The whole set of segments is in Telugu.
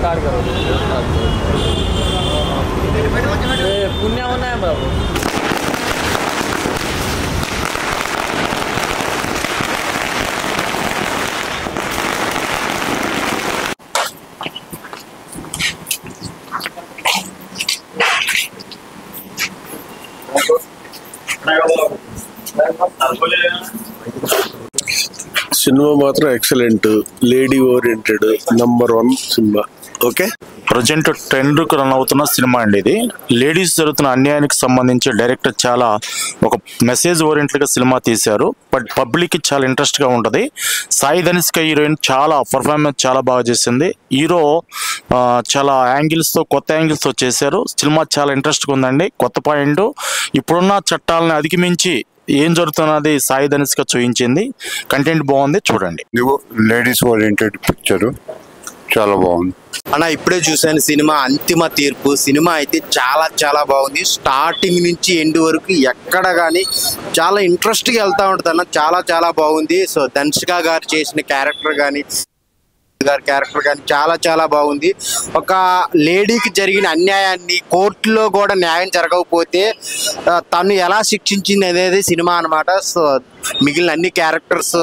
कार्ड करो पुण्य होना है बाबू సినిమా మాత్రం excellent, lady oriented number 1 cinema. Okay, present trend కు రన్ అవుతున్న సినిమా అండి ఇది. లేడీస్ జరుగుతున్న అన్యాయానికి సంబంధించి డైరెక్టర్ చాలా ఒక మెసేజ్ ఓరియంటెడ్ గా సినిమా తీశారు. బట్ పబ్లిక్ కి చాలా ఇంట్రెస్ట్ గా ఉంటది. సాయి ధనిష్క హీరోయిన్ చాలా పర్ఫార్మెన్స్ చాలా బాగా చేసింది. హీరో చాలా యాంగిల్స్ తో కొత్త యాంగిల్స్ తో చేశారు. సినిమా చాలా ఇంట్రెస్ట్ గా ఉందండి. కొత్త పాయింట్, ఇప్పుడున్న చట్టాలను అధిగమించి ఏం జరుగుతున్నది సాయి ధనిష్క చూపించింది. కంటెంట్ బాగుంది, చూడండి. లేడీస్ ఓరియంటెడ్ పిక్చర్ చాలా బాగుంది అన్న. ఇప్పుడే చూసాను సినిమా అంతిమ తీర్పు. సినిమా అయితే చాలా చాలా బాగుంది. స్టార్టింగ్ నుంచి ఎండ్ వరకు ఎక్కడ కానీ చాలా ఇంట్రెస్ట్గా వెళ్తూ ఉంటుంది అన్న. చాలా చాలా బాగుంది. సో ధనుష్క గారు చేసిన క్యారెక్టర్ కానీ చాలా చాలా బాగుంది. ఒక లేడీకి జరిగిన అన్యాయాన్ని కోర్టులో కూడా న్యాయం జరగకపోతే తను ఎలా శిక్షించింది అనేది సినిమా అనమాట. సో మిగిలిన అన్ని క్యారెక్టర్స్,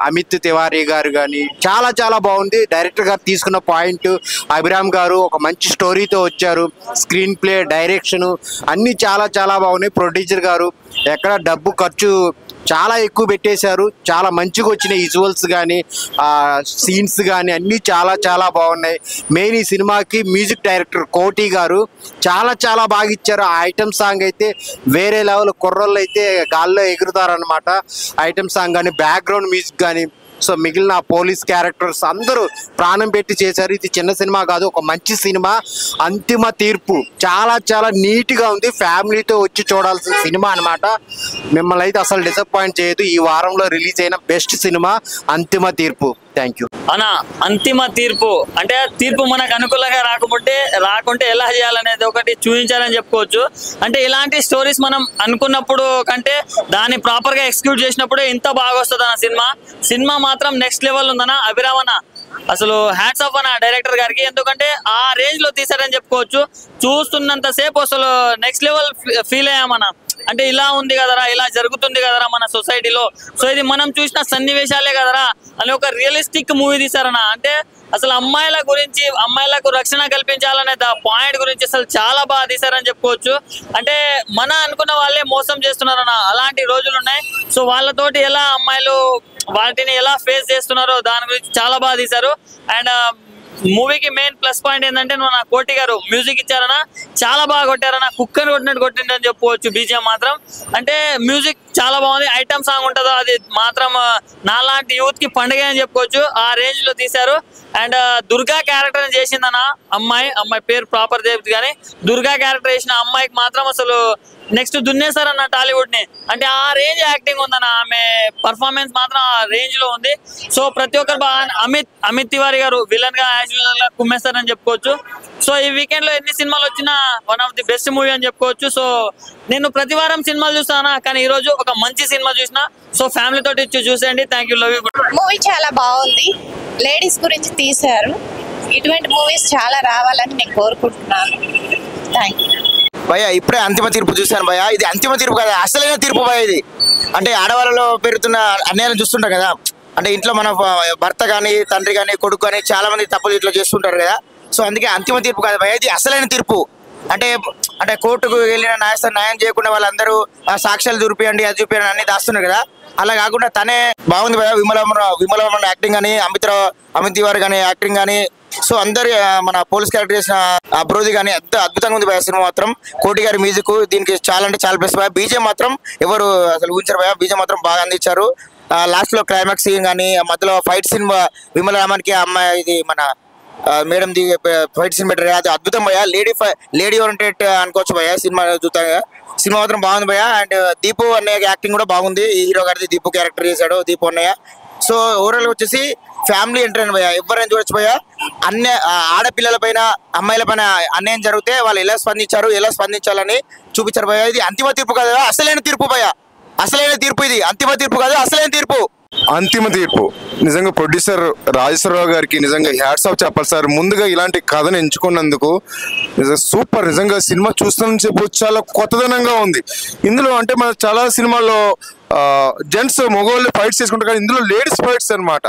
అమిత్ తివారీ గారు కానీ చాలా చాలా బాగుంది. డైరెక్టర్ గారు తీసుకున్న పాయింట్, అభిరామ్ గారు ఒక మంచి స్టోరీతో వచ్చారు. స్క్రీన్ ప్లే, డైరెక్షన్ అన్నీ చాలా చాలా బాగున్నాయి. ప్రొడ్యూసర్ గారు ఎక్కడ డబ్బు ఖర్చు చాలా ఎక్కువ పెట్టేశారు. చాలా మంచిగా వచ్చిన విజువల్స్ కానీ సీన్స్ కానీ అన్నీ చాలా చాలా బాగున్నాయి. మెయిన్ ఈ సినిమాకి మ్యూజిక్ డైరెక్టర్ కోటి గారు చాలా చాలా బాగా ఇచ్చారు. ఆ ఐటమ్ సాంగ్ అయితే వేరే లెవెల్. కుర్రోళ్ళు అయితే గాల్లో ఎగురుతారనమాట. ఐటమ్ సాంగ్ కానీ బ్యాక్గ్రౌండ్ మ్యూజిక్ కానీ. సో మిగిలిన పోలీస్ క్యారెక్టర్స్ అందరూ ప్రాణం పెట్టి చేశారు. ఇది చిన్న సినిమా కాదు, ఒక మంచి సినిమా. అంతిమ తీర్పు చాలా చాలా నీట్గా ఉంది. ఫ్యామిలీతో వచ్చి చూడాల్సిన సినిమా అనమాట. మిమ్మల్ని అయితే అసలు డిసప్పాయింట్ చేయదు. ఈ వారంలో రిలీజ్ అయిన బెస్ట్ సినిమా అంతిమ తీర్పు. థ్యాంక్ యూ అన్న. అంతిమ తీర్పు అంటే తీర్పు మనకు అనుకూలంగా రాకుంటే ఎలా చేయాలనేది ఒకటి చూపించాలని చెప్పుకోవచ్చు. అంటే ఇలాంటి స్టోరీస్ మనం అనుకున్నప్పుడు కంటే దాన్ని ప్రాపర్ గా ఎగ్జిక్యూట్ చేసినప్పుడే ఇంత బాగా వస్తుంది అన్న సినిమా మాత్రం నెక్స్ట్ లెవెల్ ఉందన్న. అభిరామ్ అన్న అసలు హ్యాట్స్ ఆఫ్ అన్న డైరెక్టర్ గారికి. ఎందుకంటే ఆ రేంజ్ లో తీసారని చెప్పుకోవచ్చు. చూస్తున్నంత సేపు అసలు నెక్స్ట్ లెవెల్ ఫీల్ అయ్యామన్న. అంటే ఇలా ఉంది కదరా, ఇలా జరుగుతుంది కదరా మన సొసైటీలో. సో ఇది మనం చూసిన సన్నివేశాలే కదరా అని ఒక రియలిస్టిక్ మూవీ తీసారన్న. అంటే అసలు అమ్మాయిల గురించి, అమ్మాయిలకు రక్షణ కల్పించాలనే పాయింట్ గురించి అసలు చాలా బాగా తీసారని చెప్పుకోవచ్చు. అంటే మన అనుకున్న వాళ్ళే మోసం చేస్తున్నారన్న, అలాంటి రోజులు ఉన్నాయి. సో వాళ్ళతోటి ఎలా అమ్మాయిలు వాటిని ఎలా ఫేస్ చేస్తున్నారో దాని గురించి చాలా బాగా తీశారు. అండ్ మూవీకి మెయిన్ ప్లస్ పాయింట్ ఏంటంటే నా కోటి గారు మ్యూజిక్ ఇచ్చారన్నా, చాలా బాగా కొట్టారన్నా. కుక్కర్ కొట్టిండు అని చెప్పుకోవచ్చు. బీజిఎం మాత్రం అంటే మ్యూజిక్ చాలా బాగుంది. ఐటమ్ సాంగ్ ఉంటుందో అది మాత్రం నాలాంటి యూత్ కి పండుగ అని చెప్పుకోవచ్చు. ఆ రేంజ్ లో తీశారు. అండ్ దుర్గా క్యారెక్టర్ చేసిందన్న అమ్మాయి పేరు ప్రాపర్ దేవి కానీ దుర్గా క్యారెక్టర్ చేసిన అమ్మాయికి మాత్రం అసలు నెక్స్ట్ దున్నేశారన్న టాలీవుడ్ ని. అంటే ఆ రేంజ్ యాక్టింగ్ ఉందన్న. ఆమె పర్ఫార్మెన్స్ మాత్రం ఆ రేంజ్ లో ఉంది. సో ప్రతి ఒక్కరు బాగా అమిత్ తివారీ గారు విలన్ గా కుమ్మేస్తారని చెప్పుకోవచ్చు. సో ఈ వీకెండ్ లో ఎన్ని సినిమాలు వచ్చినా one of the best movie అని చెప్పుకోవచ్చు. సో నేను ప్రతి వారం సినిమాలు చూస్తానా, కానీ ఈ రోజు ఒక మంచి సినిమా చూసిన. సో ఫ్యామిలీ తోటి చూసేయండి. Thank you, love you. Movie చాలా బాగుంది. లేడీస్ గురించి తీశారు. ఇటువంటి మూవీస్ చాలా రావాలని నేను కోరుకుంటున్నాను. థ్యాంక్ యూ భయ్యా. ఇప్పుడే అంతిమ తీర్పు చూశాను భయ్యా. ఇది అంతిమ తీర్పు కదా, అసలైన తీర్పు భయ్యా ఇది. అంటే ఆడవాళ్ళలో పెరుగుతున్న అన్యాయం చూస్తుంటాం కదా. అంటే ఇంట్లో మన భర్త కానీ, తండ్రి కానీ, కొడుకు కానీ చాలా మంది తప్పులు ఇట్లా చేస్తుంటారు కదా. సో అందుకే అంతిమ తీర్పు కాదు భయ్యా, ఇది అసలైన తీర్పు. అంటే కోర్టుకు వెళ్ళిన న్యాయం చేయకుండా వాళ్ళందరూ సాక్ష్యాలు చూపియండి, అది చూపియండి అన్ని దాస్తున్నారు కదా. అలా కాకుండా తనే బాగుంది భయ్యా. విమల యాక్టింగ్ కానీ, అమిత్ తివారీ కానీ యాక్టింగ్ కానీ, సో అందరు మన పోలీస్ క్యారెక్టర్ చేసిన అబ్రోది కానీ అద్భుతంగా ఉంది భయ. సినిమా మాత్రం కోటి గారి మ్యూజిక్ దీనికి చాలా అంటే చాలా ప్లస్ భయ. బీజే మాత్రం ఎవరు అసలు ఊహించారు భయ. బీజే మాత్రం బాగా అందించారు. లాస్ట్ లో క్లైమాక్స్ సీన్ కానీ, మధ్యలో ఫైట్ సీన్ విమల రామానికి అమ్మాయి ఇది మన madam the fight scene better, అది అద్భుతం భయ. లేడీ ఓరియంటెడ్ అనుకోవచ్చు భయ. సినిమా చూస్తాగా సినిమా మాత్రం బాగుంది భయ. అండ్ దీపు అన్నయ్య యాక్టింగ్ కూడా బాగుంది. హీరో గారిది దీపు క్యారెక్టర్ చేశాడు దీపు అన్నయ్య. సో ఓవరాల్ వచ్చేసి ఫ్యామిలీ ఎంటర్టైన్ భయ. ఎవరైనా చూడొచ్చు భయ. ఆడపిల్లల పైన, అమ్మాయిల పైన అన్యాయం జరిగితే వాళ్ళు ఎలా స్పందించారు, ఎలా స్పందించాలని చూపించారు భయ. ఇది అంతిమ తీర్పు కాదు, అసలైన తీర్పు భయ. అసలైన తీర్పు ఇది. అంతిమ తీర్పు కాదు, అసలైన తీర్పు. అంతిమ తీర్పు నిజంగా ప్రొడ్యూసర్ రాజేశ్వరరావు గారికి నిజంగా హ్యాట్స్ ఆఫ్ చెప్పాలి సార్. ముందుగా ఇలాంటి కథను ఎంచుకున్నందుకు సూపర్. నిజంగా సినిమా చూస్తున్న చెప్పు చాలా కొత్తదనంగా ఉంది. ఇందులో అంటే మన చాలా సినిమాల్లో జెంట్స్ మగవాళ్ళు ఫైట్స్ చేసుకుంటారు, కానీ ఇందులో లేడీస్ ఫైట్స్ అన్నమాట.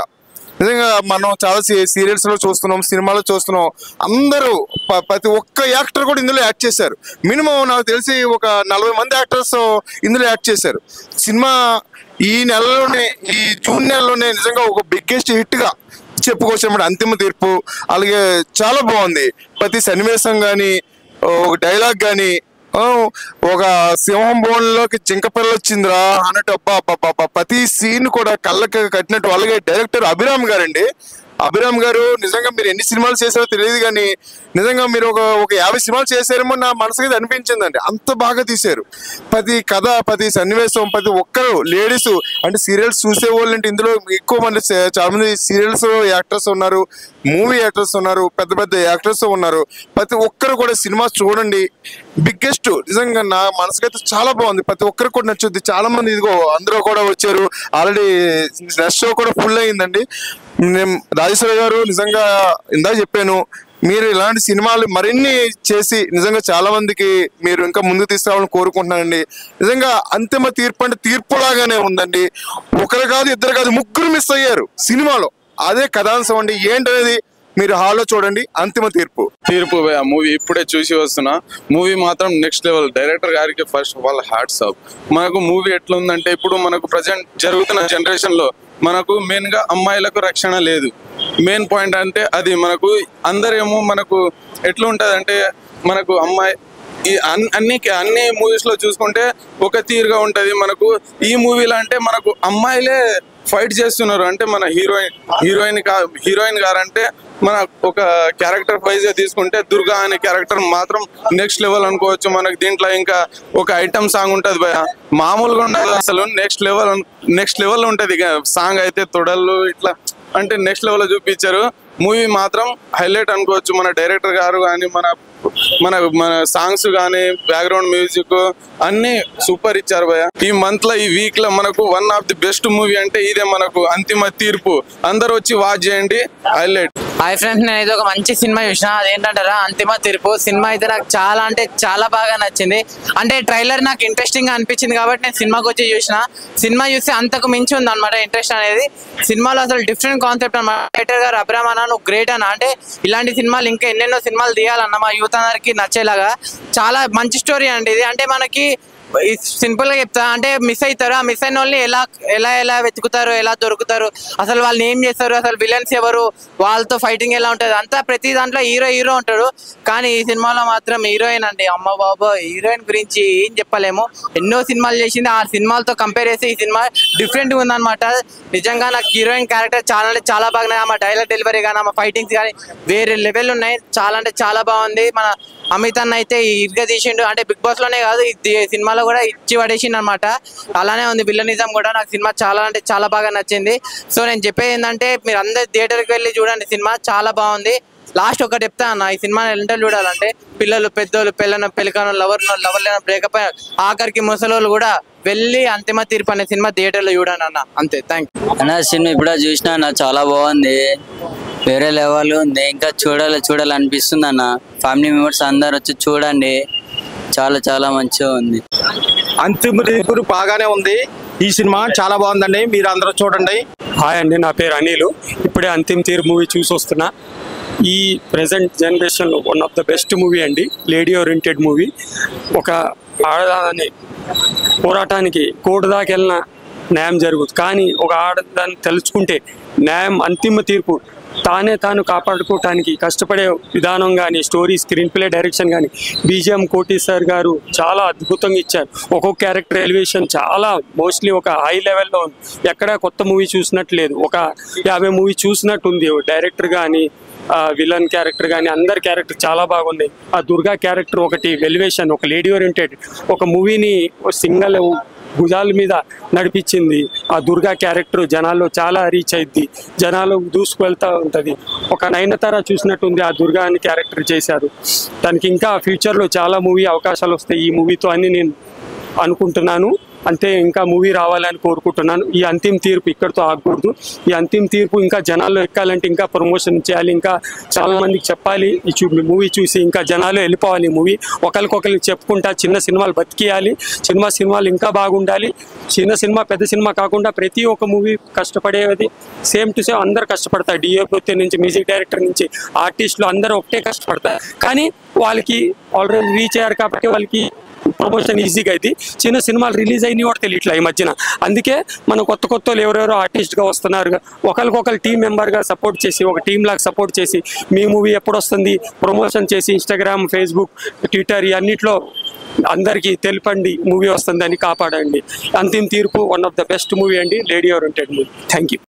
నిజంగా మనం చాలా సీరియల్స్ లో చూస్తున్నాం, సినిమాలో చూస్తున్నాం. అందరూ ప్రతి ఒక్క యాక్టర్ కూడా ఇందులో యాక్ట్ చేశారు. మినిమం నాకు తెలిసి ఒక 40 మంది యాక్టర్స్ ఇందులో యాక్ట్ చేశారు. సినిమా ఈ నెలలోనే, ఈ జూన్ నెలలోనే నిజంగా ఒక బిగ్గెస్ట్ హిట్ గా చెప్పుకోవచ్చు అన్నమాట అంతిమ తీర్పు. అలాగే చాలా బాగుంది. ప్రతి సన్నివేశం కానీ, ఒక డైలాగ్ కానీ, ఒక సింహం బోన్లోకి జింకపిల్ల వచ్చిందిరా అన్నట్టు అబ్బా ప్రతి సీన్ కూడా కళ్ళకి కట్టినట్టు. అలాగే డైరెక్టర్ అభిరామ్ గారండి. అభిరామ్ గారు నిజంగా మీరు ఎన్ని సినిమాలు చేశారో తెలియదు, కానీ నిజంగా మీరు ఒక 50 సినిమాలు చేశారేమో నా మనసుకి అనిపించిందండి. అంత బాగా తీశారు. ప్రతి కథ, ప్రతి సన్నివేశం, ప్రతి ఒక్కరు లేడీస్ అంటే సీరియల్స్ చూసే వాళ్ళు అంటే ఇందులో ఎక్కువ మంది, చాలా మంది సీరియల్స్ యాక్టర్స్ ఉన్నారు, మూవీ యాక్టర్స్ ఉన్నారు, పెద్ద పెద్ద యాక్టర్స్ ఉన్నారు. ప్రతి ఒక్కరు కూడా సినిమా చూడండి. బిగ్గెస్ట్ నిజంగా నా మనసుకైతే చాలా బాగుంది. ప్రతి ఒక్కరికి కూడా నచ్చుద్ది. చాలా మంది ఇదిగో అందరూ కూడా వచ్చారు. ఆల్రెడీ నెక్స్ట్ షో కూడా ఫుల్ అయ్యిందండి. రాజేశ్వర గారు నిజంగా ఇందాక చెప్పాను, మీరు ఇలాంటి సినిమాలు మరిన్ని చేసి నిజంగా చాలా మందికి మీరు ఇంకా ముందుకు తీసుకురావాలని కోరుకుంటున్నానండి. నిజంగా అంతిమ తీర్పు అంటే తీర్పులాగానే ఉందండి. ఒకరు కాదు, ఇద్దరు కాదు, ముగ్గురు మిస్ అయ్యారు సినిమాలో. అదే కథాంశం అండి. ఏంటనేది మీరు హాల్లో చూడండి. అంతిమ తీర్పు మూవీ ఇప్పుడే చూసి వస్తున్నా. మూవీ మాత్రం నెక్స్ట్ లెవెల్. డైరెక్టర్ గారికి first of all hats off. మనకు మూవీ ఎట్లా ఉందంటే, ఇప్పుడు మనకు ప్రజెంట్ జరుగుతున్న జనరేషన్ లో మనకు మెయిన్ గా అమ్మాయిలకు రక్షణ లేదు. మెయిన్ పాయింట్ అంటే అది. మనకు అందరేమో మనకు ఎట్లా ఉంటది అంటే, మనకు అమ్మాయి ఈ అన్ని మూవీస్ లో చూసుకుంటే ఒక తీరుగా ఉంటది. మనకు ఈ మూవీలో అంటే మనకు అమ్మాయిలే ఫైట్ చేస్తున్నారు. అంటే మన హీరోయిన్ గారంటే మన ఒక క్యారెక్టర్ వైజ్ తీసుకుంటే దుర్గా అనే క్యారెక్టర్ మాత్రం నెక్స్ట్ లెవెల్ అనుకోవచ్చు. మనకు దీంట్లో ఇంకా ఒక ఐటమ్ సాంగ్ ఉంటది భయ, మామూలుగా ఉండదు అసలు. నెక్స్ట్ లెవెల్ ఉంటది సాంగ్ అయితే. తొడలు ఇట్లా అంటే నెక్స్ట్ లెవెల్ లో చూపించారు. మూవీ మాత్రం హైలైట్ అనుకోవచ్చు. మన డైరెక్టర్ గారు కానీ, మన సాంగ్స్ కానీ, బ్యాక్గ్రౌండ్ మ్యూజిక్ అన్ని సూపర్ ఇచ్చారు భయ. ఈ మంత్ లో, ఈ వీక్ లో మనకు one of the best movie అంటే ఇదే మనకు అంతిమ తీర్పు. అందరు వచ్చి వాచ్ చేయండి. హైలైట్. హాయ్ ఫ్రెండ్స్, నేను ఇది ఒక మంచి సినిమా చూసిన. అదేంటంటారా, అంతిమ తీర్పు సినిమా అయితే నాకు చాలా అంటే చాలా బాగా నచ్చింది. అంటే ట్రైలర్ నాకు ఇంట్రెస్టింగ్ గా అనిపించింది కాబట్టి నేను సినిమాకి వచ్చి చూసిన. సినిమా చూస్తే అంతకు మించి ఉంది అనమాట ఇంట్రెస్ట్ అనేది. సినిమాలో అసలు డిఫరెంట్ కాన్సెప్ట్ అన్నమాట. డైరెక్టర్ గారు అభిరామ్ అన్న, నువ్వు గ్రేట్ అన్న. అంటే ఇలాంటి సినిమాలు ఇంకా ఎన్నెన్నో సినిమాలు తీయాలన్న మా యూత్ అందరికి నచ్చేలాగా. చాలా మంచి స్టోరీ అండి ఇది. అంటే మనకి సింపుల్ గా చెప్తా, అంటే మిస్ అవుతారు. ఆ మిస్ అయిన వాళ్ళని ఎలా వెతుకుతారు, ఎలా దొరుకుతారు, అసలు వాళ్ళని ఏం చేస్తారు, అసలు విలన్స్ ఎవరు, వాళ్ళతో ఫైటింగ్ ఎలా ఉంటుంది, అంతా ప్రతి దాంట్లో హీరో ఉంటాడు. కానీ ఈ సినిమాలో మాత్రం హీరోయిన్ అండి, అమ్మ బాబా. హీరోయిన్ గురించి ఏం చెప్పలేము. ఎన్నో సినిమాలు చేసింది. ఆ సినిమాలతో కంపేర్ చేస్తే ఈ సినిమా డిఫరెంట్ గా ఉందన్నమాట. నిజంగా నాకు హీరోయిన్ క్యారెక్టర్ చాలా అంటే చాలా బాగున్నాయి. ఆమె డైలాగ్ డెలివరీ కానీ, ఆమె ఫైటింగ్స్ కానీ వేరే లెవెల్ ఉన్నాయి. చాలా అంటే చాలా బాగుంది. మన అమిత్ అన్న అయితే ఇదిగా తీసిండు. అంటే బిగ్ బాస్ లోనే కాదు, సినిమాలో కూడా ఇచ్చి పడేసిండు అనమాట. అలానే ఉంది విలనిజం కూడా. నాకు సినిమా చాలా అంటే చాలా బాగా నచ్చింది. సో నేను చెప్పేది ఏంటంటే, మీరు అందరు థియేటర్కి వెళ్ళి చూడండి. సినిమా చాలా బాగుంది. లాస్ట్ ఒకటి చెప్తా అన్న, ఈ సినిమాని ఎంత చూడాలంటే పిల్లలు, పెద్దోళ్ళు, పెళ్ళికను, లవర్ లేని బ్రేకప్, ఆఖరికి ముసలోళ్ళు కూడా వెళ్ళి అంతిమ తీర్పు అనే సినిమా థియేటర్లో చూడండి అన్న. అంతే. థ్యాంక్ యూ అన్న. సినిమా ఇప్పుడు చూసినా అన్న, చాలా బాగుంది. వేరే లెవెల్ ఉంది. ఇంకా చూడాలనిపిస్తుంది అన్న. ఫ్యామిలీ మెంబర్స్ అందరు వచ్చి చూడండి. చాలా మంచిగా ఉంది. అంతిమ తీర్పు బాగానే ఉంది. ఈ సినిమా చాలా బాగుందండి. మీరు అందరూ చూడండి. హాయ్ అండి, నా పేరు అనిలు. ఇప్పుడే అంతిమ తీర్పు మూవీ చూసి వస్తున్నా. ఈ ప్రజెంట్ జనరేషన్లో one of the best movie అండి. Lady oriented movie. ఒక ఆడదాని పోరాటానికి కోర్టు దాకా వెళ్ళిన న్యాయం జరుగుతుంది. కానీ ఒక ఆడదాన్ని తెలుసుకుంటే న్యాయం, అంతిమ తీర్పు తాను కాపాడుకోవటానికి కష్టపడే విధానం కానీ, స్టోరీ, స్క్రీన్ ప్లే, డైరెక్షన్ కానీ, బీజిఎం కోటి సార్ గారు చాలా అద్భుతంగా ఇచ్చారు. ఒక్కొక్క క్యారెక్టర్ ఎలివేషన్ చాలా మోస్ట్లీ ఒక హై లెవెల్లో ఉంది. ఎక్కడ కొత్త మూవీ చూసినట్టు లేదు, ఒక 50 మూవీ చూసినట్టు ఉంది. డైరెక్టర్ కానీ, విలన్ క్యారెక్టర్ కానీ, అందరి క్యారెక్టర్ చాలా బాగుంది. ఆ దుర్గా క్యారెక్టర్ ఒకటి ఎలివేషన్, ఒక లేడీ ఓరియంటెడ్ ఒక మూవీని సింగల్ భుజాల మీద నడిపించింది. ఆ దుర్గా క్యారెక్టర్ జనాల్లో చాలా రీచ్ అయింది. జనాలు దూసుకువెళ్తూ ఉంటుంది. ఒక నయనతార చూసినట్టుంది ఆ దుర్గా అని క్యారెక్టర్ చేశారు. దానికి ఇంకా ఫ్యూచర్లో చాలా మూవీ అవకాశాలు వస్తాయి ఈ మూవీతో అని నేను అనుకుంటున్నాను. అంతే ఇంకా మూవీ రావాలని కోరుకుంటున్నాను. ఈ అంతిమ తీర్పు ఇక్కడితో ఆగకూడదు. ఈ అంతిమ తీర్పు ఇంకా జనాల్లో ఎక్కాలంటే ఇంకా ప్రమోషన్ చేయాలి, ఇంకా చాలా మందికి చెప్పాలి. ఈ మూవీ చూసి ఇంకా జనాలు వెళ్ళిపోవాలి. ఈ మూవీ ఒకరికొకరికి చెప్పుకుంటా చిన్న సినిమాలు బతికియాలి. సినిమాలు ఇంకా బాగుండాలి. చిన్న సినిమా పెద్ద సినిమా కాకుండా ప్రతి ఒక్క మూవీ కష్టపడేది సేమ్ టు సేమ్ అందరు కష్టపడతారు. డిఓపి నుంచి మ్యూజిక్ డైరెక్టర్ నుంచి ఆర్టిస్టులు అందరూ ఒకటే కష్టపడతారు. కానీ వాళ్ళకి ఆల్రెడీ రీచ్ అయ్యారు కాబట్టి వాళ్ళకి ప్రమోషన్ ఈజీగా అయితే చిన్న సినిమాలు రిలీజ్ అయినవి కూడా తెలియట్లా ఈ మధ్యన. అందుకే మన కొత్త ఎవరెవరో ఆర్టిస్ట్గా వస్తున్నారు. ఒకరికొకరు టీం మెంబర్గా సపోర్ట్ చేసి ఒక టీం లాగా సపోర్ట్ చేసి మీ మూవీ ఎప్పుడు వస్తుంది ప్రమోషన్ చేసి ఇన్స్టాగ్రామ్, ఫేస్బుక్, ట్విట్టర్ ఇవన్నిట్లో అందరికీ తెలపండి మూవీ వస్తుందని కాపాడండి. అంతిమ తీర్పు one of the best movie అండి, lady oriented movie. Thank you.